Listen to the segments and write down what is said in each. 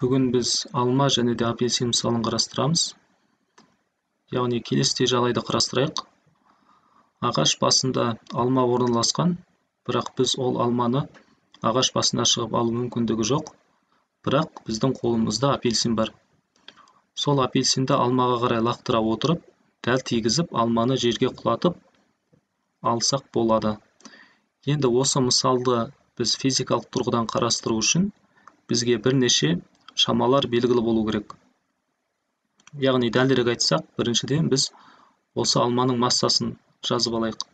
Бүгін біз алма және де апельсин мысалын қарастырамыз. Яғни келесідей жағдайды қарастырайық. Ағаш басында алма орналасқан, бірақ біз ол алманы ағаш басына шығып алу мүмкіндігі жоқ. Бірақ біздің қолымызда апельсин бар. Сол апельсинді алмаға қарай лақтыра отырып, дәл тигізіп, алманы жерге құлатып алсақ болады. Енді осы мысалды біз физикалық тұрғыдан қарастыру үшін бізге бірнеше шамалар белгілі болу керек. Яғни дәлірек айтсақ, біріншіден біз осы алманың массасын жазып алайық.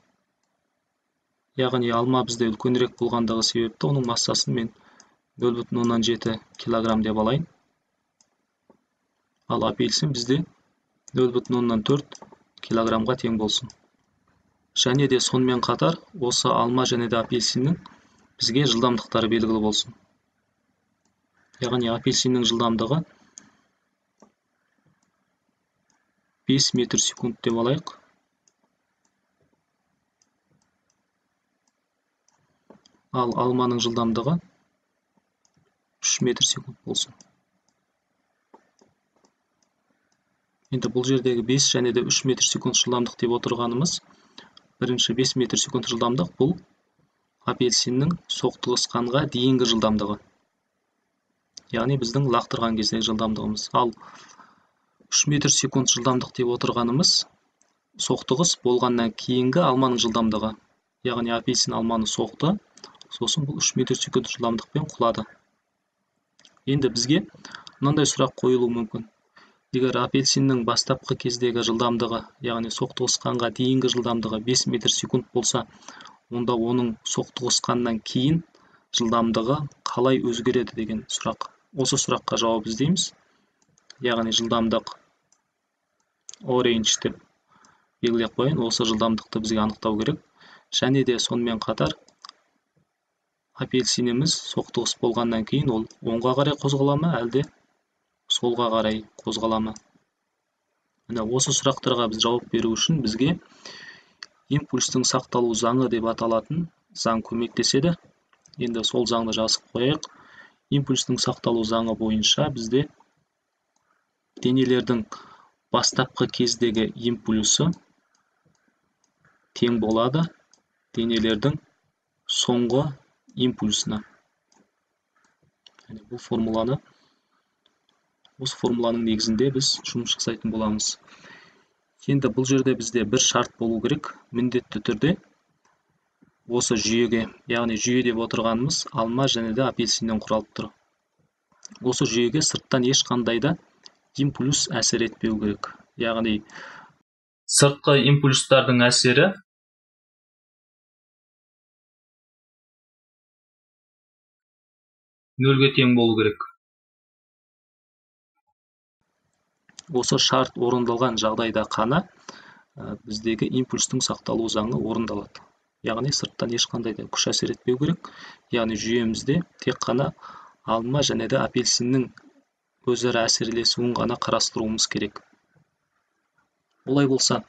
Яғни алма бізде үлкенірек болғандығы себепті оның массасын мен 0,7 килограмм деп алайын. Ал апельсин бізде 0,4 килограммға тең болсын. Және де сонымен қатар осы алма және де апельсиннің бізге жылдамдықтары белгілі болсын. Яғни апельсиннің жылдамдығы 5 метр секунд деп алайық. Ал алманың жылдамдығы 3 метр секунд болсын. Енді бұл жердегі 5 және де 3 метр секунд жылдамдық деп отырғанымыз, бірінші 5 метр секунд жылдамдық бұл апельсиннің соқтығысқанға дейінгі жылдамдығы. Яғни біздің лақтырған кездегі жылдамдығымыз. Ал 3 метр секунд жылдамдық деп отырғанымыз соқтығыс болғаннан кейінгі алманың жылдамдығы. Яғни апельсин алманы соқты, сосын бұл 3 метр секунд жылдамдықпен құлады. Енді бізге мынандай сұрақ қойылуы мүмкін. Егер апельсиннің бастапқы кездегі жылдамдығы, яғни соқтығысқанға дейінгі жылдамдығы 5 метр секунд болса, онда оның соқтығысқаннан кейін жылдамдығы қалай өзгереді деген сұрақ. Осы сұраққа жауап іздейміз. Яғни жылдамдық orange деп белгілеп қояйын. Осы жылдамдықты бізге анықтау керек. Және де сонымен қатар апельсиніміз соқтығыс болғаннан кейін ол оңға қарай қозғала ма, әлде солға қарай қозғала ма? Міне осы сұрақтарға біз жауап беру үшін бізге импульстің сақталу заңы деп аталатын заң көмектеседі. Енді сол заңды жазып қояйық. Импульстің сақталу заңы бойынша бізде денелердің бастапқы кездегі импульсы тең болады денелердің соңғы импульсына. Осы формуланың негізінде біз жұмыс жасайтын боламыз. Енді бұл жерде бізде бір шарт болу керек, міндетті түрде осы жүйеге, яғни жүйе деп отырғанымыз алма және де апельсиннен құралып тұр. Осы жүйеге сырттан ешқандай да импульс әсер етпеу керек. Яғни сыртқы импульстардың әсері нөлге тең болу керек. Осы шарт орындалған жағдайда қана біздегі импульстің сақталу заңы орындалады. Яғни сырттан ешқандай да күш әсер етпеу керек. Яғни жүйемізде тек қана алма және де апельсиннің өзара әсерлесуін ғана қарастыруымыз керек. Олай болса,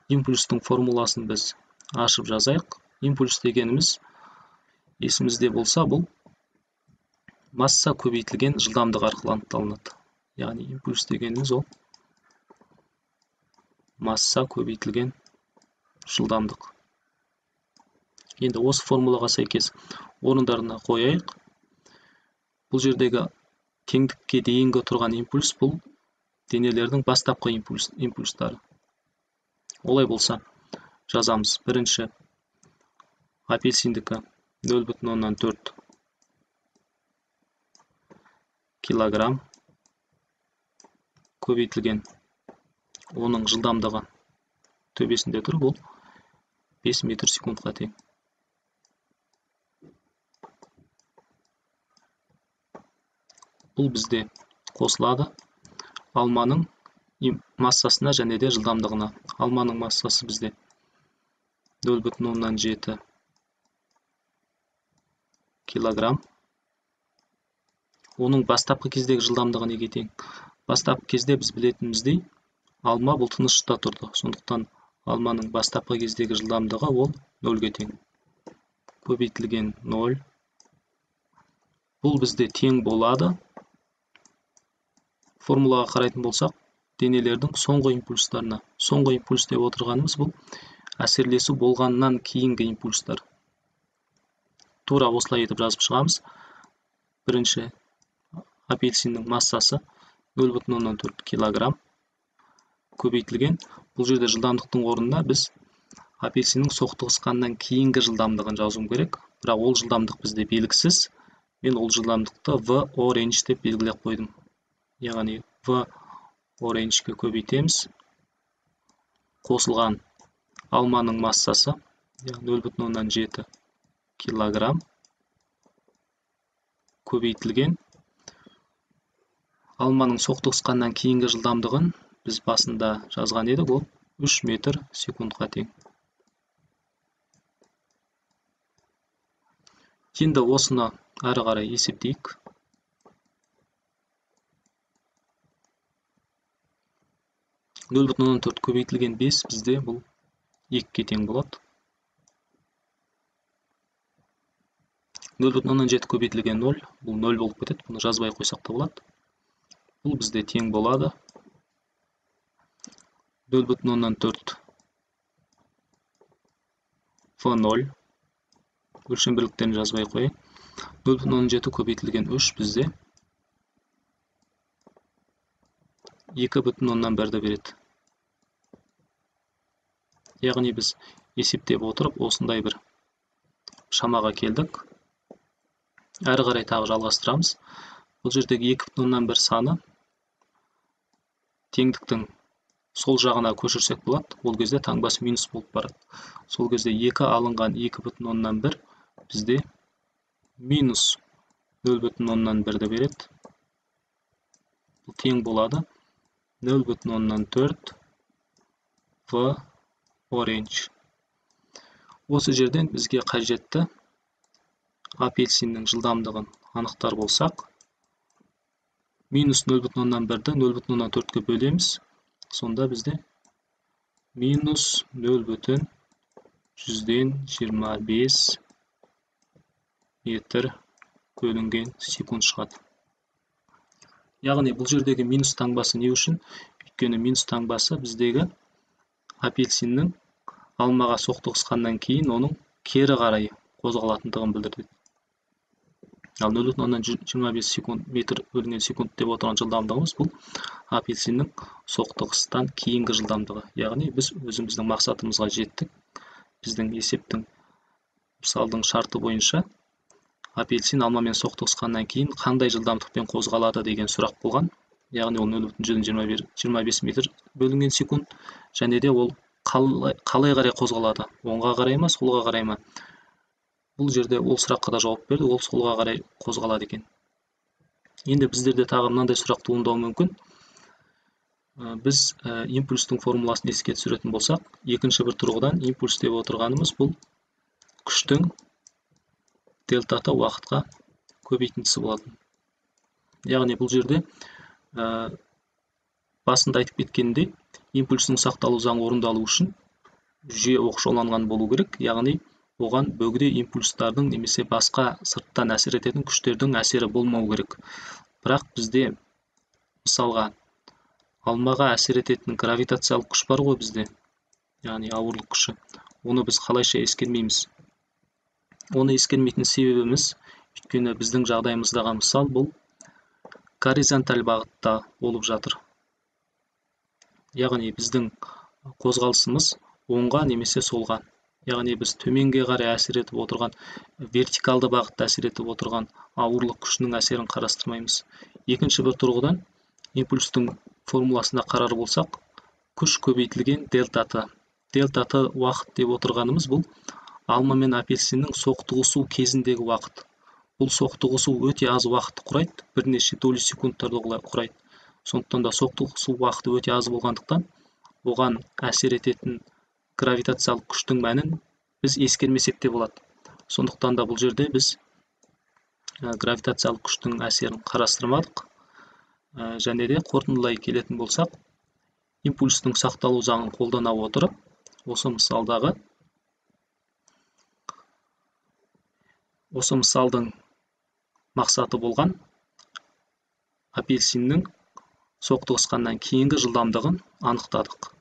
импульстің формуласын біз ашып жазайық. Импульс дегеніміз есімізде болса, бұл масса көбейтілген жылдамдық арқылы анықталынады. Яғни импульс дегеніміз ол масса көбейтілген жылдамдық. Енді осы формулаға сәйкес орындарына қояйық. Бұл жердегі теңдікке дейінгі тұрған импульс бұл денелердің бастапқы импульстары. Олай болса, жазамыз. Бірінші апельсиндікі 0,4 килограмм көбейтілген оның жылдамдығы төбесінде тұр, бұл 5 метр секундқа тең. Бұл бізде қосылады алманың массасына және де жылдамдығына. Алманың массасы бізде 0,7 килограмм. Оның бастапқы кездегі жылдамдығы неге тең? Бастапқы кезде біз білетініміздей, алма бұл тыныштықта тұрды. Сондықтан алманың бастапқы кездегі жылдамдығы ол 0-ге тең. Көбейтілген 0. Бұл бізде тең болады формулаға қарайтын болсақ, денелердің соңғы импульстарына. Соңғы импульс деп отырғанымыз бұл әсерлесу болғаннан кейінгі импульстар. Тура осылай етіп жазып шығамыз. Бірінші апельсиннің массасы 0,4 килограмм көбейтілген. Бұл жерде жылдамдықтың орнына біз апельсиннің соқтығысқаннан кейінгі жылдамдығын жазуым керек. Бірақ ол жылдамдық бізде белгісіз. Мен ол жылдамдықты V orange деп белгілеп қойдым. Яғни V orange-ке көбейтеміз. Қосылған алманың массасы 0,7 килограмм көбейтілген. Алманың соқтығысқаннан кейінгі жылдамдығын біз басында жазған едік, ол 3 метр секундқа тең. Енді осыны ары қарай есептейік. Нөл бүтін оннан төрт көбейтілген 5 бізде бұл 2-ке тең болады. 0,7 көбейтілген 0, бұл 0 болып кетеді. Бұны жазбай қойсақ та болады. Бұл бізде тең болады. 0,4 V0. Өлшем бірліктерін жазбай қойайық. 0,7 көбейтілген 3 бізде 2,1-ді береді. Яғни біз есептеп отырып осындай бір шамаға келдік. Әрі қарай тағы жалғастырамыз. Бұл жердегі 2,1 саны теңдіктің сол жағына көшірсек болады. Ол кезде таңбасы минус болып барады. Сол кезде 2 алынған 2,1 бізде минус 0,1-ді береді. Бұл тең болады 0,4 V orange. Осы жерден бізге қажетті апельсиннің жылдамдығын анықтар болсақ, минус 0,1-ді 0,4-ке бөлеміз. Сонда бізде минус 0,125 метр бөлінген секунд шығады. Яғни бұл жердегі минус таңбасы не үшін? Өйткені минус таңбасы біздегі апельсиннің алмаға соқтығысқаннан кейін оның кері қарай қозғалатындығын білдіреді. Ал 0,25 метр бөлінген секунд деп отырған жылдамдығымыз бұл апельсиннің соқтығыстан кейінгі жылдамдығы. Яғни біз өзіміздің мақсатымызға жеттік. Біздің есептің мысалдың шарты бойынша апельсин алмамен соқтығысқаннан кейін қандай жылдамдықпен қозғалады деген сұрақ болған. Яғни ол 0,25 метр бөлінген секунд. Және де ол қалай қарай қозғалады? Оңға қарай ма, солға қарай ма? Бұл жерде ол сұраққа да жауап берді. Ол солға қарай қозғалады екен. Енді біздерде тағы мынандай сұрақ туындауы мүмкін. Біз импульстің формуласын еске түсіретін болсақ, екінші бір тұрғыдан импульс деп отырғанымыз бұл күштің дельтаты уақытқа көбейтіндісі болатын. Яғни бұл жерде басында айтып кеткенде импульсінің сақталу заңы орындалу үшін жүйе оқшауланған болу керек. Яғни оған бөгде импульстардың немесе басқа сырттан әсер ететін күштердің әсері болмау керек. Бірақ бізде мысалға алмаға әсер ететін гравитациялық күш бар ғой бізде, яғни ауырлық күші. Оны біз қалайша ескермейміз? Оны ескермейтін себебіміз, өйткені біздің жағдайымыздағы мысал бұл горизонталь бағытта болып жатыр. Яғни біздің қозғалысымыз оңға немесе солға. Яғни біз төменге қарай әсер етіп отырған, вертикалды бағытта әсер етіп отырған ауырлық күшінің әсерін қарастырмаймыз. Екінші бір тұрғыдан импульстің формуласына қарар болсақ, күш көбейтілген дельтаты. Дельтаты уақыт деп отырғанымыз бұл алма мен апельсиннің соқтығысу кезіндегі уақыт. Бұл соқтығысу өте аз уақытты құрайды, бірнеше долі секундтарды құрайды. Сондықтан да соқтығысу уақыты өте аз болғандықтан, оған әсер ететін гравитациялық күштің мәнін біз ескермесек те болады. Сондықтан да бұл жерде біз гравитациялық күштің әсерін қарастырмадық. Және де қорытындылай келетін болсақ, импульстің сақталу заңын қолдана отырып, осы мысалдың мақсаты болған апельсиннің соқтығысқаннан кейінгі жылдамдығын анықтадық.